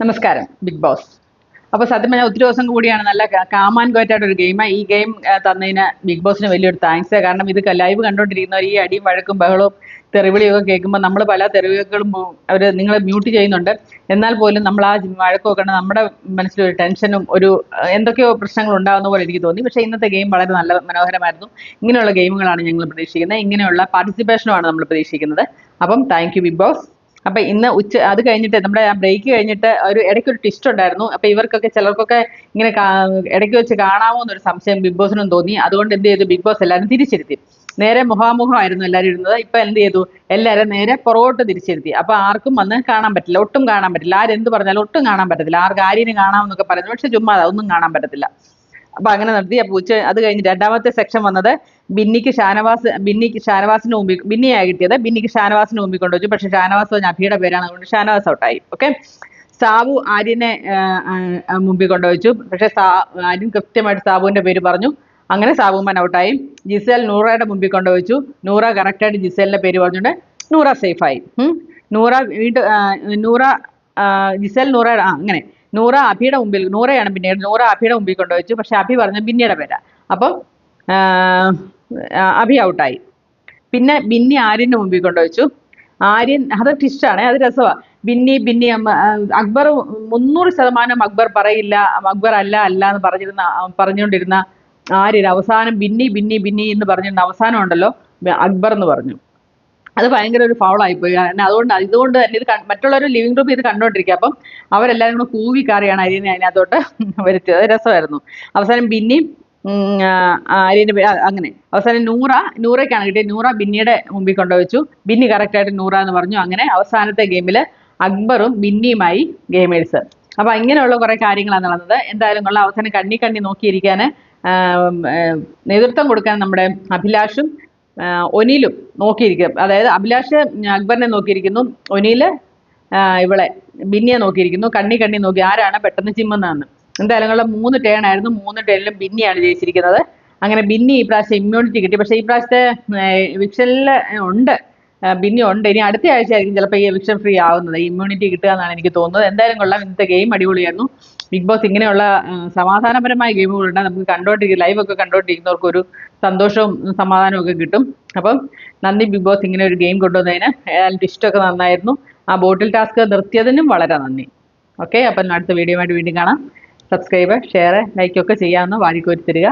നമസ്കാരം big boss. അപ്പോൾ സത്യം പറഞ്ഞാൽ ഒത്തിരി ദിവസം കൂടിയാണ് നല്ല കാം ആൻഡ് ക്വയറ്റ് ആയിട്ട് ഒരു ഗെയിമാണ്. ഈ ഗെയിം തന്നതിന് ബിഗ് ബോസിന് വലിയൊരു താങ്ക്സ്. കാരണം ഇത് ലൈവ് കണ്ടുകൊണ്ടിരിക്കുന്നവർ ഈ അടിയും വഴക്കും ബഹളവും തെറിവിളിയൊക്കെ കേൾക്കുമ്പോൾ നമ്മൾ പല തെറിവിളികളും അവർ നിങ്ങളെ മ്യൂട്ട് ചെയ്യുന്നുണ്ട്. എന്നാൽ പോലും നമ്മൾ ആ വഴക്കൊക്കെ കണ്ട് നമ്മുടെ മനസ്സിലൊരു ടെൻഷനും ഒരു എന്തൊക്കെയോ പ്രശ്നങ്ങൾ ഉണ്ടാകുന്ന പോലെ എനിക്ക് തോന്നി. പക്ഷേ ഇന്നത്തെ ഗെയിം വളരെ നല്ല മനോഹരമായിരുന്നു. ഇങ്ങനെയുള്ള ഗെയിമുകളാണ് ഞങ്ങൾ പ്രതീക്ഷിക്കുന്നത്, ഇങ്ങനെയുള്ള പാർട്ടിസിപ്പേഷനുമാണ് നമ്മൾ പ്രതീക്ഷിക്കുന്നത്. അപ്പം താങ്ക് യു ബിഗ് ബോസ്. അപ്പൊ ഇന്ന് അത് കഴിഞ്ഞിട്ട് നമ്മുടെ ആ ബ്രേക്ക് കഴിഞ്ഞിട്ട് ഇടയ്ക്കൊരു ട്വിസ്റ്റ് ഉണ്ടായിരുന്നു. അപ്പൊ ഇവർക്കൊക്കെ ചിലർക്കൊക്കെ ഇങ്ങനെ ഇടയ്ക്ക് വെച്ച് കാണാമോ എന്നൊരു സംശയം ബിഗ് ബോസിനും തോന്നി. അതുകൊണ്ട് എന്ത് ചെയ്തു, ബിഗ് ബോസ് എല്ലാവരും തിരിച്ചിരുത്തി. നേരെ മുഖാമുഖമായിരുന്നു എല്ലാവരും ഇരുന്നത്. ഇപ്പൊ എന്ത് ചെയ്തു, എല്ലാവരും നേരെ പുറകോട്ട് തിരിച്ചിരുത്തി. അപ്പൊ ആർക്കും വന്ന് കാണാൻ പറ്റില്ല, ഒട്ടും കാണാൻ പറ്റില്ല. ആരെന്ത് പറഞ്ഞാലും ഒട്ടും കാണാൻ പറ്റത്തില്ല. ആർക്ക് ആര്യന് കാണാമെന്നൊക്കെ പറഞ്ഞു, പക്ഷെ ചുമ്മാ ഒന്നും കാണാൻ പറ്റത്തില്ല. അപ്പൊ അങ്ങനെ നടത്തി. അപ്പൊ അത് കഴിഞ്ഞ് രണ്ടാമത്തെ സെക്ഷൻ വന്നത് ബിന്നിക്ക് ഷാനവാസിന് മുമ്പിൽ ബിന്നിയാണ് കിട്ടിയത്. ബിന്നിക്ക് ഷാനവാസിന് മുമ്പിൽ കൊണ്ടുവച്ചു. പക്ഷെ ഷാനവാസ് പറഞ്ഞ അഭിയുടെ പേരാണ്, അതുകൊണ്ട് ഷാനവാസ് ഔട്ടായി. ഓക്കെ. സാബു ആര്യനെ മുമ്പിൽ കൊണ്ടുവച്ചു. പക്ഷെ ആര്യൻ കൃത്യമായിട്ട് സാബുവിന്റെ പേര് പറഞ്ഞു. അങ്ങനെ സാബുമാൻ ഔട്ടായി. ജിസേൽ നൂറയുടെ മുമ്പിൽ കൊണ്ടുവച്ചു. നൂറ കറക്റ്റായിട്ട് ജിസേലിന്റെ പേര് പറഞ്ഞുകൊണ്ട് നൂറ സേഫായി. നൂറ ജിസേൽ നൂറ അങ്ങനെ നൂറ അഭിയുടെ മുമ്പിൽ, നൂറയാണ് പിന്നീട് നൂറ അഭിയുടെ മുമ്പിൽ കൊണ്ടുവച്ചു. പക്ഷെ അഭി പറഞ്ഞു ബിന്നിയുടെ പേരാ. അപ്പം അഭി ഔട്ടായി. പിന്നെ ബിന്നി ആര്യന്റെ മുമ്പിൽ കൊണ്ടുവച്ചു. ആര്യൻ അത് ടിസ്റ്റാണ്, അത് രസമാണ്. ബിന്നി അക്ബർ 300% അക്ബർ പറയില്ല, അക്ബർ അല്ല എന്ന് പറഞ്ഞുകൊണ്ടിരുന്ന ആര്യൻ അവസാനം ബിന്നി എന്ന് പറഞ്ഞിരുന്ന അവസാനം ഉണ്ടല്ലോ അക്ബർ എന്ന് പറഞ്ഞു. അത് ഭയങ്കര ഒരു ഫൗളായിപ്പോയി. ഇതുകൊണ്ട് തന്നെ ഇത് മറ്റുള്ളവർ ലിവിംഗ് റൂമിൽ ഇത് കണ്ടോണ്ടിരിക്കുക. അപ്പം അവരെല്ലാവരും കൂടെ കൂവി കാറിയാണ് അരിനെ അതിനകത്തോട്ട് വരുത്തിയത്. അത് രസമായിരുന്നു. അവസാനം ബിന്നി ആര്യൻ്റെ അങ്ങനെ അവസാനം നൂറയ്ക്കാണ് കിട്ടിയത്. നൂറ ബിന്നിയുടെ മുമ്പിൽ കൊണ്ടുവച്ചു. ബിന്നി കറക്റ്റായിട്ട് നൂറ എന്ന് പറഞ്ഞു. അങ്ങനെ അവസാനത്തെ ഗെയിമിൽ അക്ബറും ബിന്നിയുമായി ഗെയിമേഴ്സ്. അപ്പൊ ഇങ്ങനെയുള്ള കുറെ കാര്യങ്ങളാണ് നടന്നത്. എന്തായാലും കൊള്ളാം. അവസാനം കണ്ണി നോക്കിയിരിക്കാൻ നേതൃത്വം കൊടുക്കാൻ നമ്മുടെ അഭിലാഷും ഒനിലും നോക്കിയിരിക്കും. അതായത് അഭിലാഷ് അക്ബറിനെ നോക്കിയിരിക്കുന്നു, ഒനില് ഇവളെ ബിന്നിയെ നോക്കിയിരിക്കുന്നു. കണ്ണി നോക്കി ആരാണ് പെട്ടെന്ന് ചിമ്മുന്നതെന്ന്. എന്തായാലും 3 ടേൺ ആയിരുന്നു. 3 ടേണിലും ബിന്നിയാണ് ജയിച്ചിരിക്കുന്നത്. അങ്ങനെ ബിന്നി ഈ പ്രാവശ്യം ഇമ്മ്യൂണിറ്റി കിട്ടി. പക്ഷേ ഈ പ്രാവശ്യത്തെ എവിക്ഷനിൽ ഉണ്ട്, ബിന്നി ഉണ്ട്. ഇനി അടുത്ത ആഴ്ച ആയിരിക്കും ചിലപ്പോൾ ഈ എവിക്ഷൻ ഫ്രീ ആവുന്നത്, ഇമ്മ്യൂണിറ്റി കിട്ടുക എന്നാണ് എനിക്ക് തോന്നുന്നത്. എന്തായാലും കൊള്ളാം. ഇന്നത്തെ ഗെയിം അടിപൊളിയായിരുന്നു. ബിഗ് ബോസ് ഇങ്ങനെയുള്ള സമാധാനപരമായ ഗെയിമുകളുണ്ട്. നമുക്ക് ലൈവൊക്കെ കണ്ടോണ്ടിരിക്കുന്നവർക്ക് ഒരു സന്തോഷവും സമാധാനവും ഒക്കെ കിട്ടും. അപ്പം നന്ദി ബിഗ് ബോസ്, ഇങ്ങനെ ഒരു ഗെയിം കൊണ്ടുവന്നതിന്. ഏതായാലും ടിസ്റ്റൊക്കെ നന്നായിരുന്നു. ആ ബോട്ടിൽ ടാസ്ക് നിർത്തിയതിനും വളരെ നന്ദി. ഓക്കെ. അപ്പം അടുത്ത വീഡിയോ ആയിട്ട് വീണ്ടും കാണാം. സബ്സ്ക്രൈബ്, ഷെയർ, ലൈക്കൊക്കെ ചെയ്യാമെന്ന് വാരിക്കോരി തരിക.